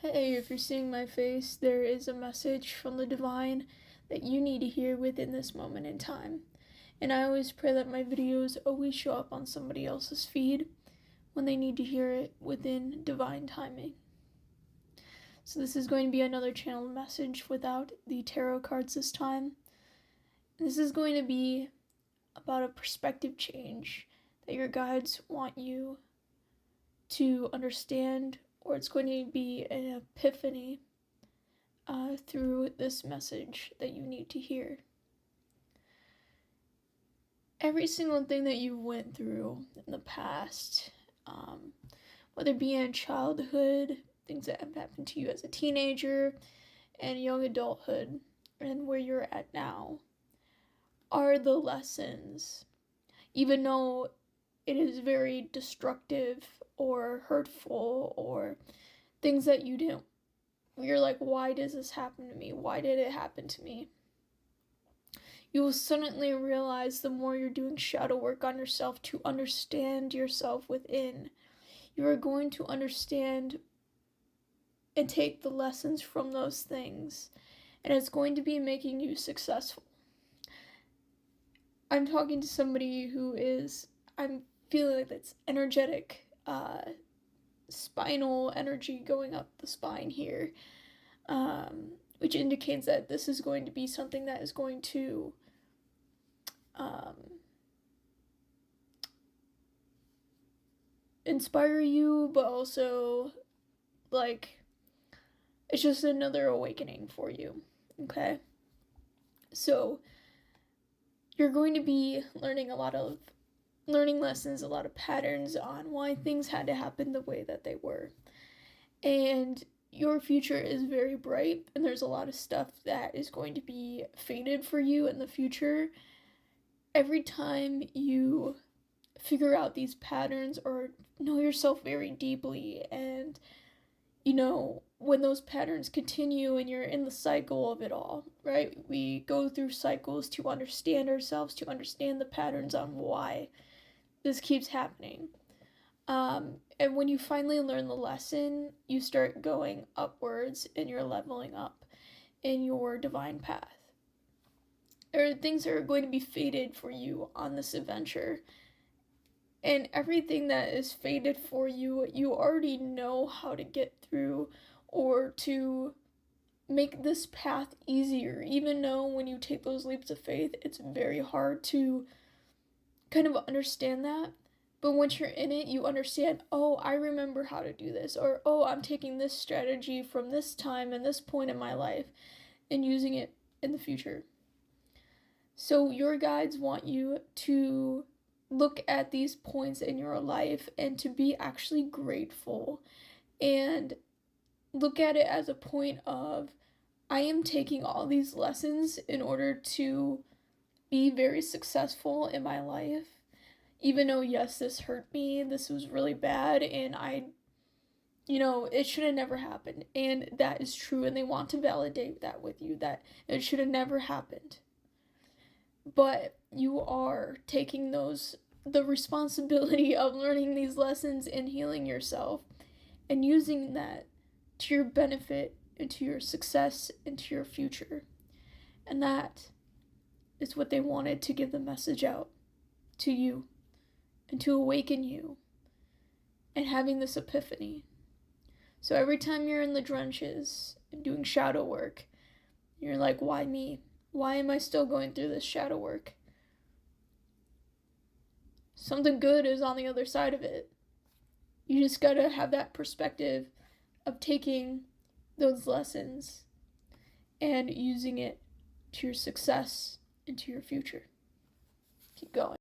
Hey, if you're seeing my face, there is a message from the divine that you need to hear within this moment in time. And I always pray that my videos always show up on somebody else's feed when they need to hear it within divine timing. So this is going to be another channeled message without the tarot cards this time. This is going to be about a perspective change that your guides want you to understand, or it's going to be an epiphany through this message that you need to hear. Every single thing that you went through in the past, whether it be in childhood, things that have happened to you as a teenager, and young adulthood, and where you're at now, are the lessons. Even though it is very destructive or hurtful or things that you didn't, you're like, why does this happen to me? Why did it happen to me? You will suddenly realize the more you're doing shadow work on yourself to understand yourself within, you are going to understand and take the lessons from those things, and it's going to be making you successful. I'm talking to somebody who is, I'm feeling like that's energetic, spinal energy going up the spine here, which indicates that this is going to be something that is going to inspire you, but also, like, it's just another awakening for you, okay? So, you're going to be learning lessons, a lot of patterns on why things had to happen the way that they were. And your future is very bright, and there's a lot of stuff that is going to be fated for you in the future. Every time you figure out these patterns or know yourself very deeply, and when those patterns continue and you're in the cycle of it all, right? We go through cycles to understand ourselves, to understand the patterns on why this keeps happening. And when you finally learn the lesson, you start going upwards and you're leveling up in your divine path. There are things that are going to be fated for you on this adventure. And everything that is fated for you, you already know how to get through or to make this path easier. Even though when you take those leaps of faith, it's very hard to kind of understand that. But once you're in it, you understand, oh, I remember how to do this. Or, oh, I'm taking this strategy from this time and this point in my life and using it in the future. So your guides want you to look at these points in your life and to be actually grateful and look at it as a point of, I am taking all these lessons in order to be very successful in my life. Even though, yes, this hurt me, this was really bad, and it should have never happened. And that is true, and they want to validate that with you, that it should have never happened. But you are taking the responsibility of learning these lessons and healing yourself and using that to your benefit and to your success and to your future. And that is what they wanted to give the message out to you and to awaken you and having this epiphany. So every time you're in the trenches and doing shadow work, you're like, why me? Why am I still going through this shadow work? Something good is on the other side of it. You just gotta have that perspective of taking those lessons and using it to your success and to your future. Keep going.